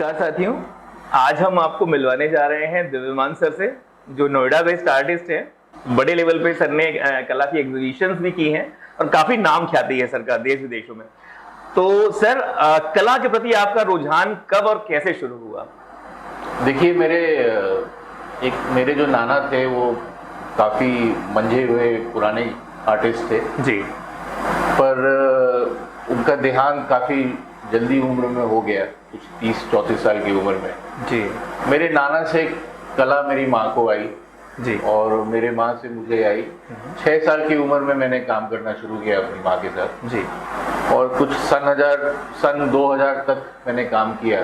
नमस्कार साथियों, आज हम आपको मिलवाने जा रहे हैं दिव्यमान सर से, जो नोएडा बेस्ड आर्टिस्ट हैं। बड़े लेवल पे सर ने कला की एग्जीबिशंस भी की हैं और काफी नाम ख्याति है सर का देश विदेशों में। तो सर, कला के प्रति आपका रुझान कब और कैसे शुरू हुआ? देखिए, मेरे जो नाना थे वो काफ़ी मंझे हुए पुराने आर्टिस्ट थे जी। पर उनका देहांत काफ़ी जल्दी उम्र में हो गया, कुछ 30-34 साल की उम्र में जी। मेरे नाना से कला मेरी माँ को आई जी और मेरे माँ से मुझे आई। 6 साल की उम्र में मैंने काम करना शुरू किया अपनी माँ के साथ जी। और कुछ सन 2000 तक मैंने काम किया।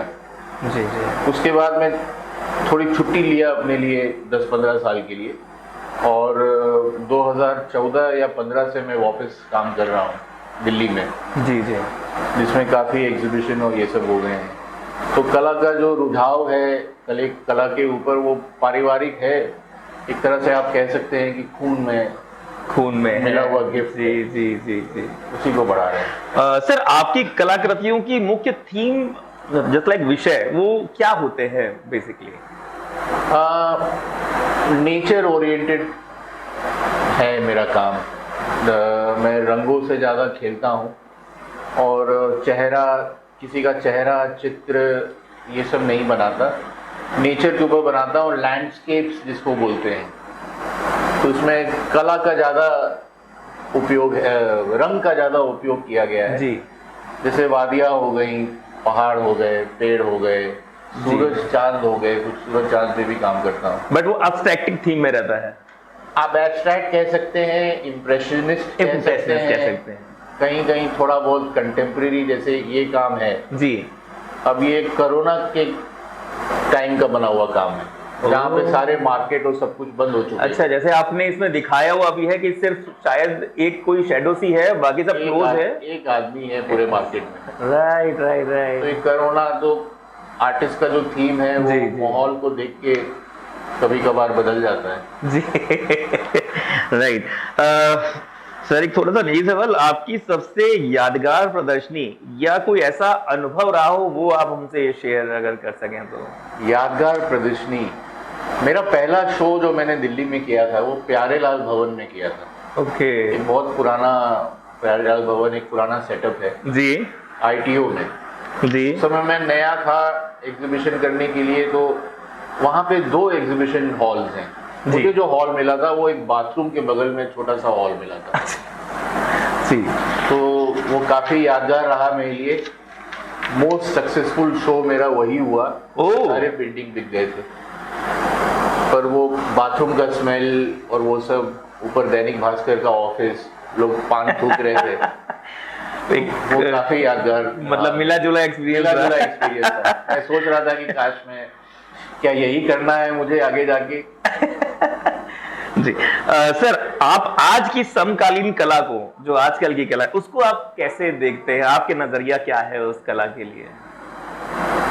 जी जी। उसके बाद मैं थोड़ी छुट्टी लिया अपने लिए 10-15 साल के लिए और 2014 या 15 से मैं वापस काम कर रहा हूँ दिल्ली में। जी जी। जिसमें काफ़ी एग्जीबिशन और ये सब हो गए हैं। तो कला का जो रुझाव है कला के ऊपर, वो पारिवारिक है, एक तरह से आप कह सकते हैं कि खून में मिला हुआ गिफ्ट। जी जी जी जी। उसी को बढ़ा रहे हैं। सर, आपकी कलाकृतियों की मुख्य थीम, जस्ट लाइक विषय, वो क्या होते हैं बेसिकली? नेचर ओरिएंटेड है मेरा काम। मैं रंगों से ज़्यादा खेलता हूँ और किसी का चेहरा चित्र ये सब नहीं बनाता, नेचर के ऊपर बनाता हूँ, लैंडस्केप्स जिसको बोलते हैं। तो उसमें कला का ज़्यादा उपयोग है, रंग का ज़्यादा उपयोग किया गया है जी। जैसे वादियाँ हो गई, पहाड़ हो गए, पेड़ हो गए, सूरज चांद हो गए, कुछ सूरज चांद पे भी काम करता हूँ। बट वो एब्स्ट्रैक्टिव थीम में रहता है। आप एब्स्ट्रैक्ट कह सकते हैं, इम्प्रेशनिस्ट कह सकते हैं, कहीं कहीं थोड़ा बहुत कंटेम्प्रेरी, जैसे ये काम है जी। अब ये कोरोना के टाइम का बना हुआ काम है जहाँ पे सारे मार्केट और सब कुछ बंद हो चुके हैं। अच्छा, जैसे आपने इसमें दिखाया हुआ भी है कि सिर्फ शायद एक कोई शैडो सी है, बाकी सब क्लोज है, एक आदमी है पूरे मार्केट में। Right right right. तो ये कोरोना तो आर्टिस्ट का जो थीम है वो माहौल को देख के कभी कभार बदल जाता है जी। राइट। सर, एक थोड़ा सा नई सवाल, आपकी सबसे यादगार प्रदर्शनी या कोई ऐसा अनुभव रहा हो, वो आप हमसे शेयर अगर कर सकें तो? यादगार प्रदर्शनी, मेरा पहला शो जो मैंने दिल्ली में किया था वो प्यारेलाल भवन में किया था। ओके। एक बहुत पुराना प्यारेलाल भवन, एक पुराना सेटअप है जी, ITO में जी। उस समय मैं नया था एग्जीबिशन करने के लिए, तो वहाँ पे 2 एग्जीबिशन हॉल्स हैं। मुझे जो हॉल मिला था वो एक बाथरूम के बगल में छोटा सा हॉल मिला था जी। तो वो काफ़ी यादगार रहा मेरे लिए। मोस्ट सक्सेसफुल शो मेरा वही हुआ। सारे पेंटिंग दिख गए थे, पर वो बाथरूम का स्मेल और वो सब, ऊपर दैनिक भास्कर का ऑफिस, लोग पान थूक रहे थे। वो काफ़ी यादगार, मतलब मिला जुला एक्सपीरियंस था। मैं सोच रहा था कि काश मैं, क्या यही करना है मुझे आगे जाके। जी। सर, आप आज की समकालीन कला को, जो आजकल की कला है, उसको आप कैसे देखते हैं? आपके नजरिया क्या है उस कला के लिए?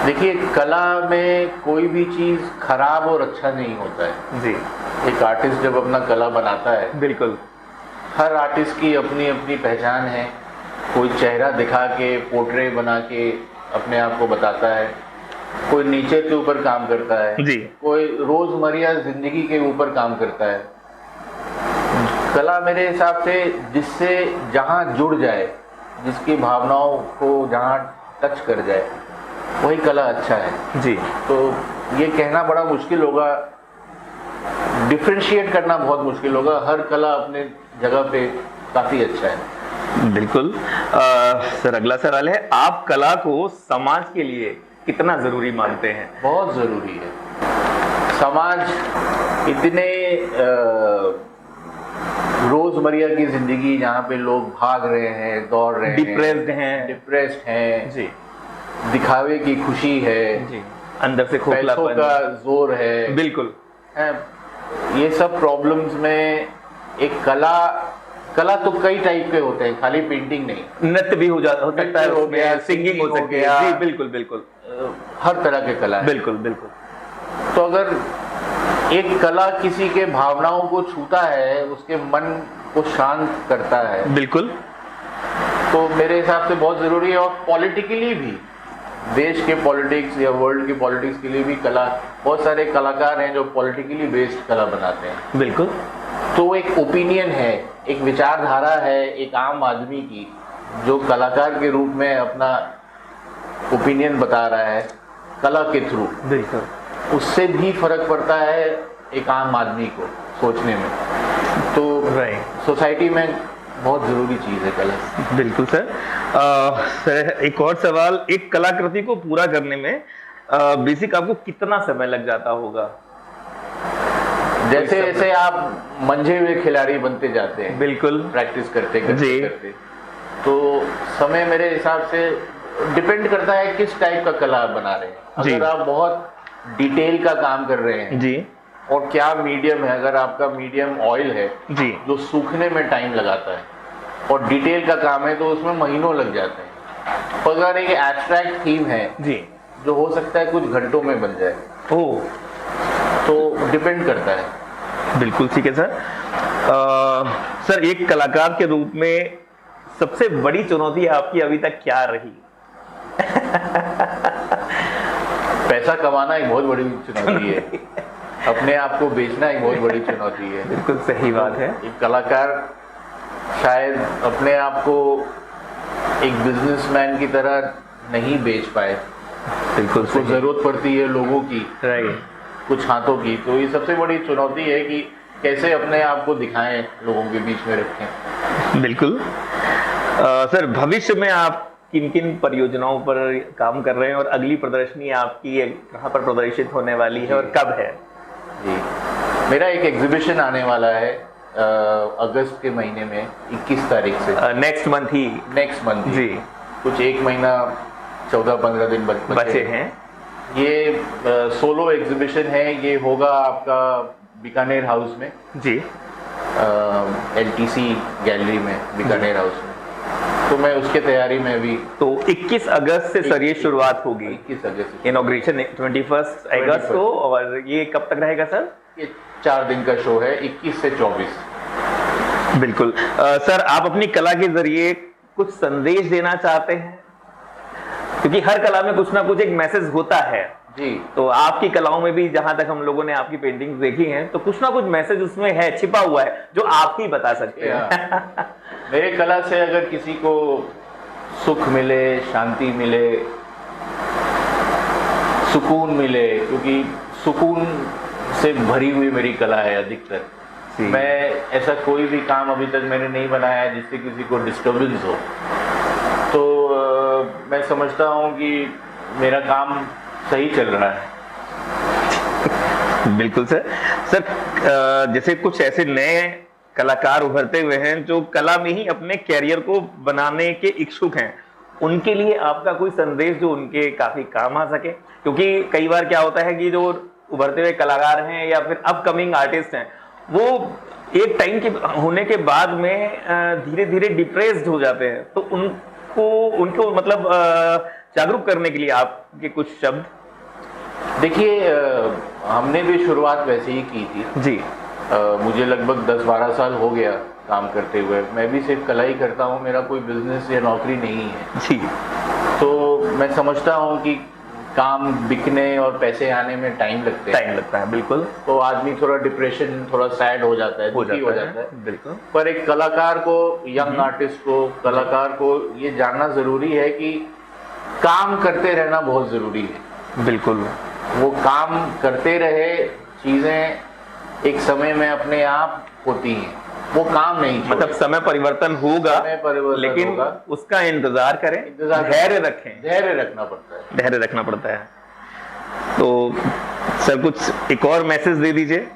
देखिए, कला में कोई भी चीज खराब और अच्छा नहीं होता है जी। एक आर्टिस्ट जब अपना कला बनाता है, बिल्कुल, हर आर्टिस्ट की अपनी अपनी पहचान है। कोई चेहरा दिखा के, पोर्ट्रेट बना के अपने आप को बताता है, कोई नेचर के ऊपर काम करता है जी, कोई रोजमर्रा जिंदगी के ऊपर काम करता है। कला मेरे हिसाब से जिससे जहाँ जुड़ जाए, जिसकी भावनाओं को जहाँ टच कर जाए, वही कला अच्छा है जी। तो ये कहना बड़ा मुश्किल होगा, डिफरेंशिएट करना बहुत मुश्किल होगा। हर कला अपने जगह पे काफ़ी अच्छा है। बिल्कुल। सर, अगला सवाल है, आप कला को समाज के लिए कितना जरूरी मानते हैं? बहुत जरूरी है। समाज इतने रोजमर्रा की जिंदगी जहाँ पे लोग भाग रहे हैं, दौड़ रहे हैं, डिप्रेस्ड हैं जी, दिखावे की खुशी है जी, अंदर से खोखलापन, पैसों का जोर है, बिल्कुल, ये सब प्रॉब्लम्स में एक कला तो कई टाइप के होते हैं, खाली पेंटिंग नहीं। नृत्य भी हो सकता है, हो गया, सिंगिंग हो सकती है जी, बिल्कुल बिल्कुल, हर तरह के कला है। बिल्कुल बिल्कुल। तो अगर एक कला किसी के भावनाओं को छूता है, उसके मन को शांत करता है, बिल्कुल, तो मेरे हिसाब से बहुत जरूरी है। और पॉलिटिकली भी देश के पॉलिटिक्स या वर्ल्ड के पॉलिटिक्स के लिए भी कला, बहुत सारे कलाकार हैं जो पॉलिटिकली बेस्ड कला बनाते हैं। बिल्कुल। तो एक ओपिनियन है, एक विचारधारा है एक आम आदमी की, जो कलाकार के रूप में अपना ओपिनियन बता रहा है कला के थ्रू। बिल्कुल। उससे भी फर्क पड़ता है एक आम आदमी को सोचने में। तो सोसाइटी में बहुत ज़रूरी चीज़ है कला। बिल्कुल सर। सर एक और सवाल, एक कलाकृति को पूरा करने में बेसिक आपको कितना समय लग जाता होगा? जैसे जैसे आप मंझे हुए खिलाड़ी बनते जाते हैं, बिल्कुल, प्रैक्टिस करते करते, तो समय मेरे हिसाब से डिपेंड करता है किस टाइप का कला आप बना रहे हैं। अगर आप बहुत डिटेल का काम कर रहे हैं जी, और क्या मीडियम है, अगर आपका मीडियम ऑयल है जी, जो सूखने में टाइम लगाता है, और डिटेल का काम है तो उसमें महीनों लग जाते हैं। और अगर एक एब्स्ट्रैक्ट थीम है जी, जो हो सकता है कुछ घंटों में बन जाए, तो डिपेंड करता है। बिल्कुल ठीक है सर। सर एक कलाकार के रूप में सबसे बड़ी चुनौती आपकी अभी तक क्या रही? पैसा कमाना एक बहुत बड़ी चुनौती है, अपने आप को बेचना एक बहुत बड़ी चुनौती है। बिल्कुल सही बात है। एक कलाकार शायद अपने आप को एक बिजनेसमैन की तरह नहीं बेच पाए। बिल्कुल, उसको जरूरत पड़ती है लोगों की, कुछ हाथों की। तो ये सबसे बड़ी चुनौती है कि कैसे अपने आप को दिखाएं, लोगों के बीच में रखें। बिल्कुल। सर भविष्य में आप किन किन परियोजनाओं पर काम कर रहे हैं और अगली प्रदर्शनी आपकी कहाँ पर प्रदर्शित होने वाली है और कब है? जी, मेरा एक एग्जीबिशन आने वाला है अगस्त के महीने में 21 तारीख से। नेक्स्ट मंथ ही जी, कुछ एक महीना 14-15 दिन बचे हैं। ये सोलो एग्जीबिशन है, ये होगा आपका बीकानेर हाउस में जी, LTC गैलरी में, बीकानेर हाउस में। तो मैं उसके तैयारी में भी। तो 21 अगस्त से सर ये शुरुआत होगी। 21 अगस्त इनॉग्रेशन 21 अगस्त को, और ये कब तक रहेगा सर? ये 4 दिन का शो है, 21 से 24। बिल्कुल। सर आप अपनी कला के जरिए कुछ संदेश देना चाहते हैं, क्योंकि हर कला में कुछ ना कुछ एक मैसेज होता है जी। तो आपकी कलाओं में भी, जहां तक हम लोगों ने आपकी पेंटिंग्स देखी हैं, तो कुछ ना कुछ मैसेज उसमें है, छिपा हुआ है, जो आप ही बता सकते हैं। मेरे कला से अगर किसी को सुख मिले, शांति मिले, सुकून मिले, क्योंकि सुकून से भरी हुई मेरी कला है अधिकतर। मैं ऐसा कोई भी काम अभी तक मैंने नहीं बनाया है जिससे किसी को डिस्टर्बेंस हो। तो मैं समझता हूँ कि मेरा काम सही चल रहा है। बिल्कुल सर। सर जैसे कुछ ऐसे नए कलाकार उभरते हुए हैं जो कला में ही अपने कैरियर को बनाने के इच्छुक हैं, उनके लिए आपका कोई संदेश जो उनके काफी काम आ सके? क्योंकि कई बार क्या होता है कि जो उभरते हुए कलाकार हैं या फिर अपकमिंग आर्टिस्ट हैं, वो एक टाइम के होने के बाद में धीरे धीरे डिप्रेस्ड हो जाते हैं, तो उनको मतलब जागरूक करने के लिए आपके कुछ शब्द? देखिए, हमने भी शुरुआत वैसे ही की थी जी। मुझे लगभग 10-12 साल हो गया काम करते हुए। मैं भी सिर्फ कला ही करता हूँ, मेरा कोई बिजनेस या नौकरी नहीं है जी। तो मैं समझता हूँ कि काम बिकने और पैसे आने में टाइम लगता है। बिल्कुल। तो आदमी थोड़ा डिप्रेशन, थोड़ा सैड हो जाता है, दुखी हो जाता है। बिल्कुल। पर एक कलाकार को, यंग आर्टिस्ट को, कलाकार को ये जानना जरूरी है कि काम करते रहना बहुत जरूरी है। बिल्कुल। वो काम करते रहे, चीजें एक समय में अपने आप होती हैं, वो काम नहीं, मतलब समय परिवर्तन होगा, लेकिन होगा। उसका इंतजार करें, धैर्य रखें। धैर्य रखना पड़ता है। तो सर कुछ एक और मैसेज दे दीजिए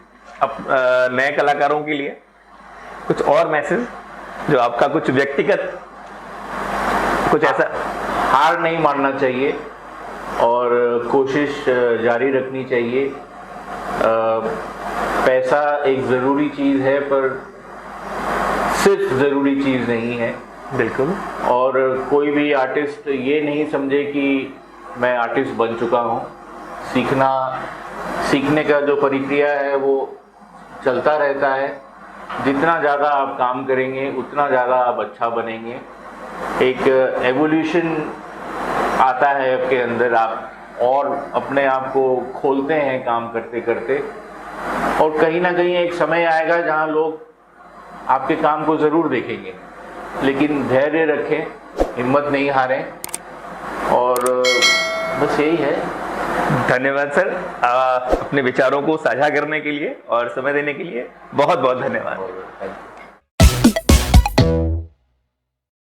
नए कलाकारों के लिए, कुछ और मैसेज जो आपका, कुछ व्यक्तिगत, कुछ ऐसा। हार नहीं मानना चाहिए और कोशिश जारी रखनी चाहिए। पैसा एक ज़रूरी चीज़ है, पर सिर्फ ज़रूरी चीज़ नहीं है। बिल्कुल। और कोई भी आर्टिस्ट ये नहीं समझे कि मैं आर्टिस्ट बन चुका हूँ। सीखने का जो प्रक्रिया है वो चलता रहता है। जितना ज़्यादा आप काम करेंगे उतना ज़्यादा आप अच्छा बनेंगे। एक एवोल्यूशन आता है आपके अंदर, आप और अपने आप को खोलते हैं काम करते करते, और कहीं ना कहीं एक समय आएगा जहां लोग आपके काम को ज़रूर देखेंगे। लेकिन धैर्य रखें, हिम्मत नहीं हारें, और बस यही है। धन्यवाद सर, अपने विचारों को साझा करने के लिए और समय देने के लिए बहुत बहुत धन्यवाद।